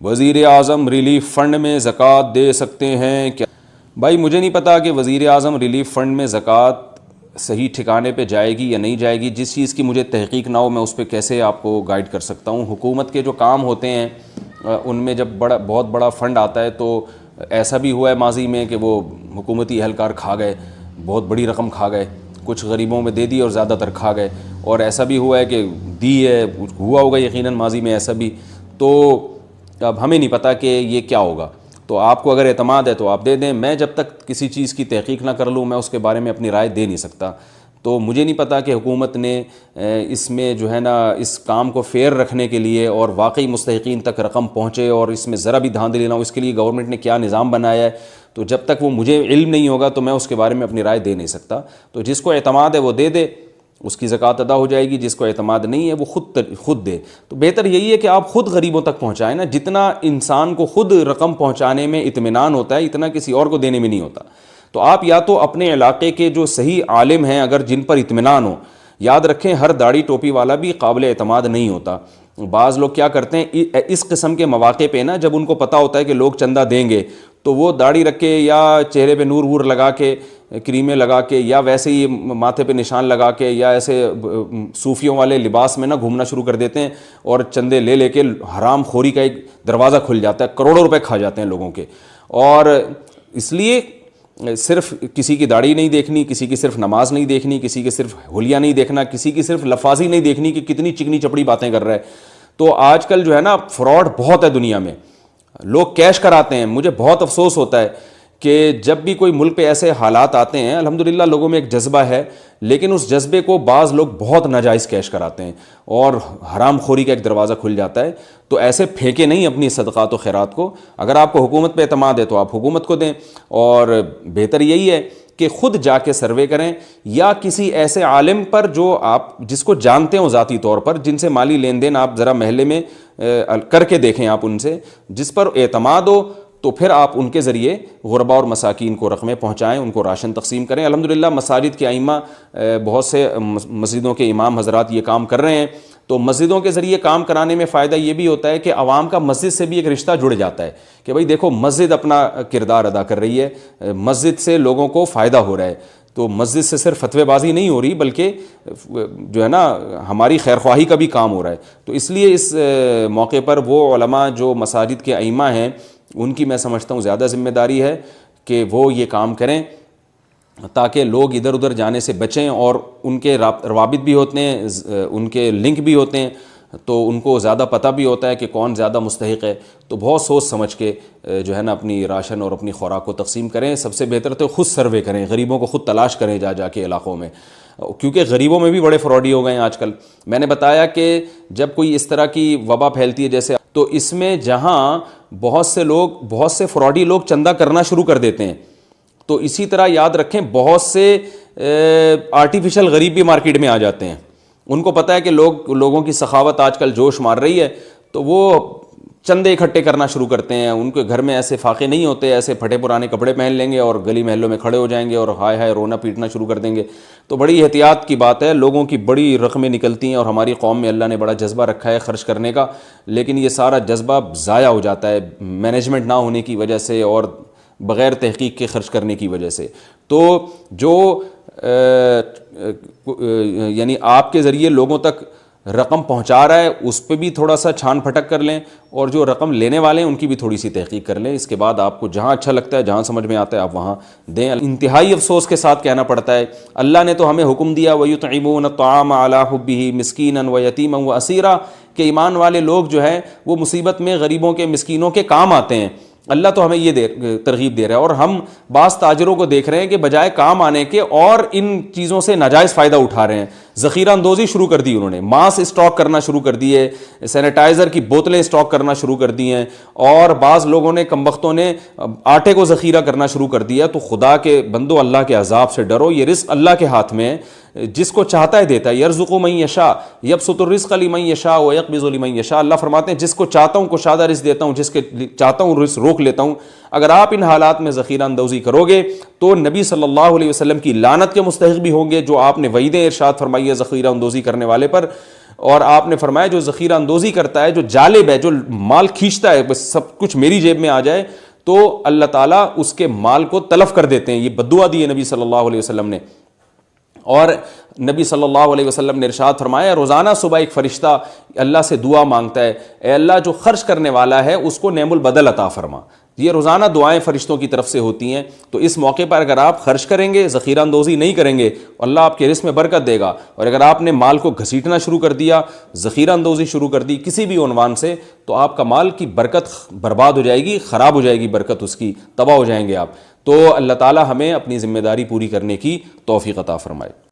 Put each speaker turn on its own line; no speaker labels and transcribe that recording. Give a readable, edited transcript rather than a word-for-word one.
وزیر اعظم relief fund میں زکوٰۃ دے سکتے ہیں کیا؟ بھائی مجھے نہیں پتا کہ وزیر اعظم ریلیف فنڈ میں زکوٰۃ صحیح ٹھکانے پہ جائے گی یا نہیں جائے گی. جس چیز کی مجھے تحقیق نہ ہو میں اس پہ کیسے آپ کو گائیڈ کر سکتا ہوں. حکومت کے جو کام ہوتے ہیں ان میں جب بہت بڑا فنڈ آتا ہے تو ایسا بھی ہوا ہے ماضی میں کہ وہ حکومتی اہلکار کھا گئے, بہت بڑی رقم کھا گئے, کچھ غریبوں میں دے دی اور زیادہ تر کھا گئے, اور ایسا بھی ہوا ہے کہ دی ہے, ہوا ہوگا یقیناً ماضی میں ایسا بھی. تو اب ہمیں نہیں پتہ کہ یہ کیا ہوگا. تو آپ کو اگر اعتماد ہے تو آپ دے دیں. میں جب تک کسی چیز کی تحقیق نہ کر لوں میں اس کے بارے میں اپنی رائے دے نہیں سکتا. تو مجھے نہیں پتا کہ حکومت نے اس میں جو ہے نا اس کام کو فیئر رکھنے کے لیے اور واقعی مستحقین تک رقم پہنچے اور اس میں ذرا بھی دھاندلی نہ ہو, اس کے لیے گورنمنٹ نے کیا نظام بنایا ہے. تو جب تک وہ مجھے علم نہیں ہوگا تو میں اس کے بارے میں اپنی رائے دے نہیں سکتا. تو جس کو اعتماد ہے وہ دے دے, اس کی زکوٰۃ ادا ہو جائے گی. جس کو اعتماد نہیں ہے وہ خود دے. تو بہتر یہی ہے کہ آپ خود غریبوں تک پہنچائیں نا. جتنا انسان کو خود رقم پہنچانے میں اطمینان ہوتا ہے اتنا کسی اور کو دینے میں نہیں ہوتا. تو آپ یا تو اپنے علاقے کے جو صحیح عالم ہیں اگر جن پر اطمینان ہو, یاد رکھیں ہر داڑھی ٹوپی والا بھی قابل اعتماد نہیں ہوتا. بعض لوگ کیا کرتے ہیں اس قسم کے مواقع پہ نا, جب ان کو پتہ ہوتا ہے کہ لوگ چندہ دیں گے تو وہ داڑھی رکھ کے یا چہرے پہ نور وور لگا کے, کریمیں لگا کے, یا ویسے ہی ماتھے پہ نشان لگا کے, یا ایسے صوفیوں والے لباس میں نا گھومنا شروع کر دیتے ہیں اور چندے لے لے کے حرام خوری کا ایک دروازہ کھل جاتا ہے. کروڑوں روپے کھا جاتے ہیں لوگوں کے. اور اس لیے صرف کسی کی داڑھی نہیں دیکھنی, کسی کی صرف نماز نہیں دیکھنی, کسی کی صرف حلیہ نہیں دیکھنا, کسی کی صرف لفاظی نہیں دیکھنی کہ کتنی چکنی چپڑی باتیں کر رہا ہے. تو آج کل جو ہے نا فراڈ بہت ہے دنیا میں, لوگ کیش کراتے ہیں. مجھے بہت افسوس ہوتا ہے کہ جب بھی کوئی ملک پہ ایسے حالات آتے ہیں, الحمدللہ لوگوں میں ایک جذبہ ہے, لیکن اس جذبے کو بعض لوگ بہت ناجائز کیش کراتے ہیں اور حرام خوری کا ایک دروازہ کھل جاتا ہے. تو ایسے پھینکے نہیں اپنی صدقات و خیرات کو. اگر آپ کو حکومت پہ اعتماد ہے تو آپ حکومت کو دیں, اور بہتر یہی ہے کہ خود جا کے سروے کریں یا کسی ایسے عالم پر جو آپ جس کو جانتے ہوں ذاتی طور پر, جن سے مالی لین دین آپ ذرا محلے میں کر کے دیکھیں, آپ ان سے جس پر اعتماد ہو, تو پھر آپ ان کے ذریعے غربا اور مساکین کو رقمیں پہنچائیں, ان کو راشن تقسیم کریں. الحمدللہ مساجد کے ائمہ, بہت سے مسجدوں کے امام حضرات یہ کام کر رہے ہیں. تو مسجدوں کے ذریعے کام کرانے میں فائدہ یہ بھی ہوتا ہے کہ عوام کا مسجد سے بھی ایک رشتہ جڑ جاتا ہے کہ بھئی دیکھو مسجد اپنا کردار ادا کر رہی ہے, مسجد سے لوگوں کو فائدہ ہو رہا ہے. تو مسجد سے صرف فتوی بازی نہیں ہو رہی بلکہ جو ہے نا ہماری خیرخواہی کا بھی کام ہو رہا ہے. تو اس لیے اس موقع پر وہ علماء جو مساجد کے ائمہ ہیں ان کی میں سمجھتا ہوں زیادہ ذمہ داری ہے کہ وہ یہ کام کریں تاکہ لوگ ادھر ادھر جانے سے بچیں. اور ان کے روابط بھی ہوتے ہیں, ان کے لنک بھی ہوتے ہیں, تو ان کو زیادہ پتہ بھی ہوتا ہے کہ کون زیادہ مستحق ہے. تو بہت سوچ سمجھ کے جو ہے نا اپنی راشن اور اپنی خوراک کو تقسیم کریں. سب سے بہتر تو خود سروے کریں, غریبوں کو خود تلاش کریں جا کے علاقوں میں, کیونکہ غریبوں میں بھی بڑے فراڈی ہو گئے ہیں آج کل. میں نے بتایا کہ جب کوئی اس طرح کی وبا پھیلتی ہے جیسے, تو اس میں جہاں بہت سے فراڈی لوگ چندہ کرنا شروع کر دیتے ہیں, تو اسی طرح یاد رکھیں بہت سے آرٹیفیشل غریب بھی مارکیٹ میں آ جاتے ہیں. ان کو پتہ ہے کہ لوگوں کی سخاوت آج کل جوش مار رہی ہے, تو وہ چندے اکٹھے کرنا شروع کرتے ہیں. ان کے گھر میں ایسے فاقے نہیں ہوتے, ایسے پھٹے پرانے کپڑے پہن لیں گے اور گلی محلوں میں کھڑے ہو جائیں گے اور ہائے ہائے رونا پیٹنا شروع کر دیں گے. تو بڑی احتیاط کی بات ہے. لوگوں کی بڑی رقمیں نکلتی ہیں اور ہماری قوم میں اللہ نے بڑا جذبہ رکھا ہے خرچ کرنے کا, لیکن یہ سارا جذبہ ضائع ہو جاتا ہے مینجمنٹ نہ ہونے کی وجہ سے اور بغیر تحقیق کے خرچ کرنے کی وجہ سے. تو جو یعنی آپ کے ذریعے لوگوں تک رقم پہنچا رہا ہے اس پہ بھی تھوڑا سا چھان پھٹک کر لیں, اور جو رقم لینے والے ہیں ان کی بھی تھوڑی سی تحقیق کر لیں. اس کے بعد آپ کو جہاں اچھا لگتا ہے, جہاں سمجھ میں آتا ہے آپ وہاں دیں. انتہائی افسوس کے ساتھ کہنا پڑتا ہے, اللہ نے تو ہمیں حکم دیا وَيُطْعِمُونَ الطَّعَامَ عَلَىٰ حُبِّهِ مِسْكِينًا وَيَتِيمًا وَأَسِيرًا, کہ ایمان والے لوگ جو ہیں وہ مصیبت میں غریبوں کے مسکینوں کے کام آتے ہیں. اللہ تو ہمیں یہ ترغیب دے رہا ہے, اور ہم بعض تاجروں کو دیکھ رہے ہیں کہ بجائے کام آنے کے اور ان چیزوں سے ناجائز فائدہ اٹھا رہے ہیں. ذخیرہ اندوزی شروع کر دی انہوں نے, ماس اسٹاک کرنا شروع کر دیے, سینیٹائزر کی بوتلیں اسٹاک کرنا شروع کر دی ہیں, اور بعض لوگوں نے کمبختوں نے آٹے کو ذخیرہ کرنا شروع کر دیا. تو خدا کے بندو اللہ کے عذاب سے ڈرو, یہ رزق اللہ کے ہاتھ میں ہے, جس کو چاہتا ہے دیتا ہے. یرزق من یشاء یبسط الرزق لمن یشاء ویقبض لمن یشاء. اللہ فرماتے ہیں جس کو چاہتا ہوں کشادہ رزق دیتا ہوں, جس کے چاہتا ہوں رزق روک لیتا ہوں. اگر آپ ان حالات میں ذخیرہ اندوزی کرو گے تو نبی صلی اللہ علیہ وسلم کی لعنت کے مستحق بھی ہوں گے, جو آپ نے وعیدیں ارشاد فرمائی ہے ذخیرہ اندوزی کرنے والے پر. اور آپ نے فرمایا جو ذخیرہ اندوزی کرتا ہے، جو جالب ہے، جو مال کھینچتا ہے، بس سب کچھ میری جیب میں آ جائے، تو اللہ تعالیٰ اس کے مال کو تلف کر دیتے ہیں. یہ بددعا دی ہے نبی صلی اللہ علیہ وسلم نے. اور نبی صلی اللہ علیہ وسلم نے ارشاد فرمایا روزانہ صبح ایک فرشتہ اللہ سے دعا مانگتا ہے، اے اللہ جو خرچ کرنے والا ہے اس کو نعم البدل عطا فرما. یہ روزانہ دعائیں فرشتوں کی طرف سے ہوتی ہیں. تو اس موقع پر اگر آپ خرچ کریں گے، ذخیرہ اندوزی نہیں کریں گے، اللہ آپ کے رزق میں برکت دے گا. اور اگر آپ نے مال کو گھسیٹنا شروع کر دیا، ذخیرہ اندوزی شروع کر دی کسی بھی عنوان سے، تو آپ کا مال کی برکت برباد ہو جائے گی، خراب ہو جائے گی برکت اس کی، تباہ ہو جائیں گے آپ. تو اللہ تعالی ہمیں اپنی ذمہ داری پوری کرنے کی توفیق عطا فرمائے.